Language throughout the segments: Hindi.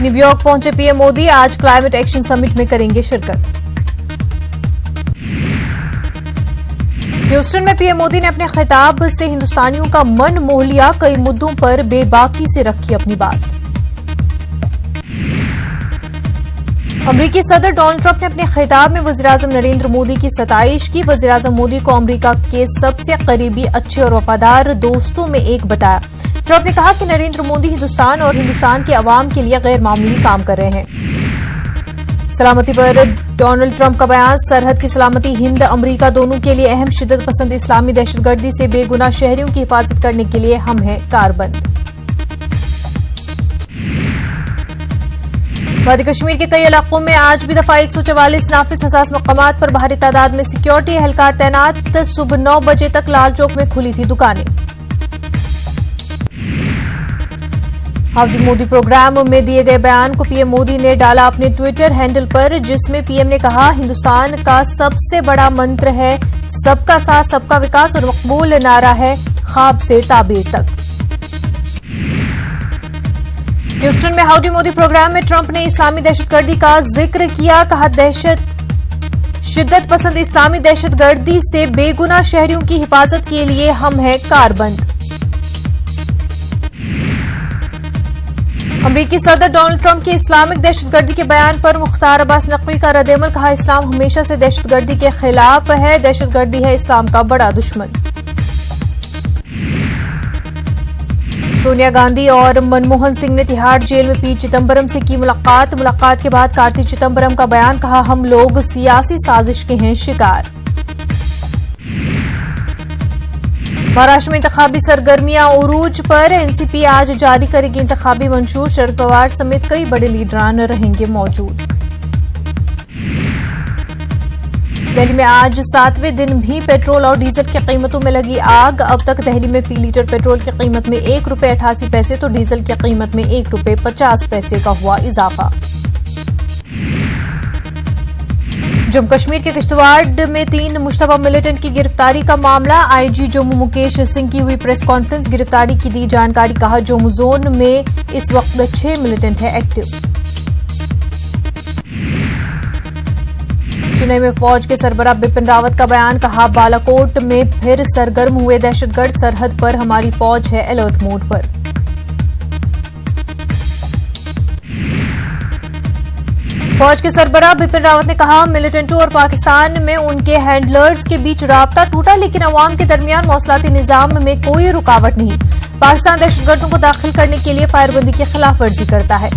न्यूयॉर्क पहुंचे पीएम मोदी, आज क्लाइमेट एक्शन समिट में करेंगे शिरकत। ह्यूस्टन में पीएम मोदी ने अपने खिताब से हिंदुस्तानियों का मन मोह लिया, कई मुद्दों पर बेबाकी से रखी अपनी बात। अमरीकी सदर डोनाल्ड ट्रंप ने अपने खिताब में वज़ीर-ए-आज़म नरेंद्र मोदी की सताइश की। वज़ीर-ए-आज़म मोदी को अमरीका के सबसे करीबी, अच्छे और वफादार दोस्तों में एक बताया। ट्रंप ने कहा कि नरेंद्र मोदी हिंदुस्तान और हिंदुस्तान के अवाम के लिए गैर मामूली काम कर रहे हैं। सलामती पर डोनाल्ड ट्रंप का बयान, सरहद की सलामती हिंद अमरीका दोनों के लिए अहम। शिद्दत पसंद इस्लामी दहशतगर्दी से बेगुनाह शहरियों की हिफाजत करने के लिए हम हैं कारबंद। वादी कश्मीर के कई इलाकों में आज भी दफा 144 नाफिज, हसास मकामात पर भारी तादाद में सिक्योरिटी एहलकार तैनात। सुबह 9 बजे तक लाल चौक में खुली थी दुकानें। हाउसिंग मोदी प्रोग्राम में दिए गए बयान को पीएम मोदी ने डाला अपने ट्विटर हैंडल पर, जिसमें पीएम ने कहा, हिंदुस्तान का सबसे बड़ा मंत्र है सबका साथ सबका विकास और मकबूल नारा है ख्वाब से ताबीर तक। ह्यूस्टन में हाउडी मोदी प्रोग्राम में ट्रंप ने इस्लामी दहशतगर्दी का जिक्र किया, कहा शिद्दत पसंद इस्लामी दहशतगर्दी से बेगुनाह शहरियों की हिफाजत के लिए हम हैं कारबंद। अमरीकी सदर डोनाल्ड ट्रंप के इस्लामिक दहशतगर्दी के बयान पर मुख्तार अब्बास नकवी का रद्द-ए-अमल, कहा, इस्लाम हमेशा से दहशतगर्दी के खिलाफ है, दहशतगर्दी है इस्लाम का बड़ा दुश्मन। सोनिया गांधी और मनमोहन सिंह ने तिहाड़ जेल में पी चिदंबरम से की मुलाकात के बाद कार्ति चिदंबरम का बयान, कहा, हम लोग सियासी साजिश के हैं शिकार। महाराष्ट्र में इंतखाबी सरगर्मियां उरूज पर, एनसीपी आज जारी करेगी इंतखाबी मंशूर। शरद पवार समेत कई बड़े लीडरान रहेंगे मौजूद। दिल्ली में आज 7वें दिन भी पेट्रोल और डीजल की कीमतों में लगी आग। अब तक दिल्ली में फी लीटर पेट्रोल की कीमत में ₹1.88 तो डीजल की कीमत में ₹1.50 का हुआ इजाफा। जम्मू कश्मीर के किश्तवाड़ में 3 मुश्तबा मिलिटेंट की गिरफ्तारी का मामला। आईजी जम्मू मुकेश सिंह की हुई प्रेस कॉन्फ्रेंस, गिरफ्तारी की दी जानकारी, कहा, जम्मू जोन में इस वक्त 6 मिलिटेंट है एक्टिव। चेन्नई में फौज के सरबराह बिपिन रावत का बयान, कहा, बालाकोट में फिर सरगर्म हुए दहशतगर्द, सरहद पर हमारी फौज है अलर्ट मोड पर। फौज के सरबराह बिपिन रावत ने कहा, मिलिटेंटों और पाकिस्तान में उनके हैंडलर्स के बीच राब्ता टूटा, लेकिन अवाम के दरमियान मौसलाती निजाम में कोई रुकावट नहीं। पाकिस्तान दहशतगर्दों को दाखिल करने के लिए फायरबंदी की खिलाफ वर्जी करता है।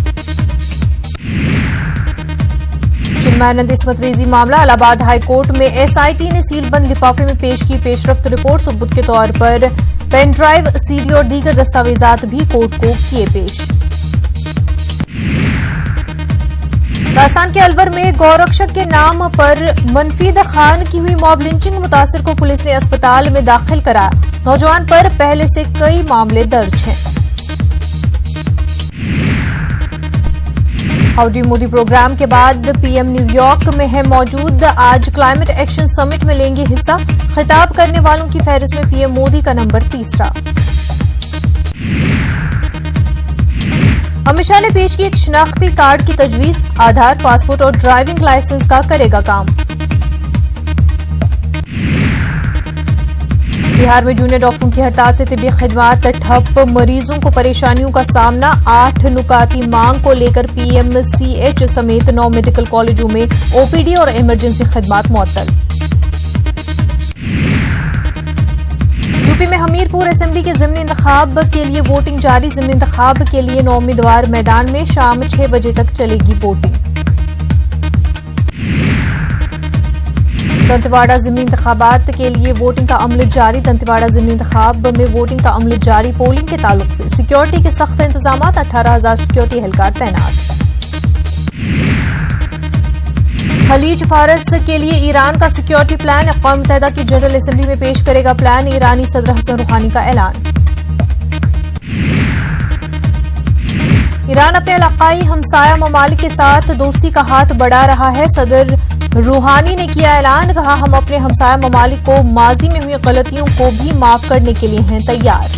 चिन्मयानंद इस्मत रेजी मामला, इलाहाबाद हाई कोर्ट में एसआईटी ने सीलबंद लिफाफे में पेश की पेशरफ्त रिपोर्ट। सबूत के तौर पर पेन ड्राइव, सीडी और दीगर दस्तावेजात भी कोर्ट को किए पेश। राजस्थान के अलवर में गौरक्षक के नाम पर मनफीद खान की हुई मॉब लिंचिंग, मुतासिर को पुलिस ने अस्पताल में दाखिल कराया। नौजवान पर पहले से कई मामले दर्ज हैं। हाउडी मोदी प्रोग्राम के बाद पीएम न्यूयॉर्क में है मौजूद, आज क्लाइमेट एक्शन समिट में लेंगे हिस्सा। खिताब करने वालों की फहरिस्त में पीएम मोदी का नंबर 3। अमित शाह ने पेश की एक शिनाख्ती कार्ड की तजवीज, आधार, पासपोर्ट और ड्राइविंग लाइसेंस का करेगा काम। बिहार में जूनियर डॉक्टरों की हड़ताल से तिब्बी खिदमात ठप, मरीजों को परेशानियों का सामना। 8 नुकाती मांग को लेकर पीएमसीएच समेत 9 मेडिकल कॉलेजों में ओपीडी और इमरजेंसी खिदमात मुअत्तल। यूपी में हमीरपुर असेंबली के ज़िमनी इंतखाब के लिए वोटिंग जारी। ज़िमनी इंतखाब के लिए 9 उम्मीदवार मैदान में, शाम 6 बजे तक चलेगी वोटिंग। दंतेवाड़ा ज़िमनी इंतखाबात के लिए वोटिंग का अमल जारी। दंतेवाड़ा ज़िमनी इंतखाब में वोटिंग का अमल जारी। पोलिंग के ताल्लुक से सिक्योरिटी के सख्त इंतजाम, 18,000 सिक्योरिटी एहलकार तैनात। खलीज फारस के लिए ईरान का सिक्योरिटी प्लान, अक़वाम मुत्तहिदा की जनरल असेंबली में पेश करेगा प्लान। ईरानी सदर हसन रूहानी का ऐलान। ईरान अपने इलाकाई हमसाया ममालिक के साथ दोस्ती का हाथ बढ़ा रहा है। सदर रूहानी ने किया ऐलान, कहा, हम अपने हमसाया ममालिक को माजी में हुई गलतियों को भी माफ करने के लिए हैं तैयार।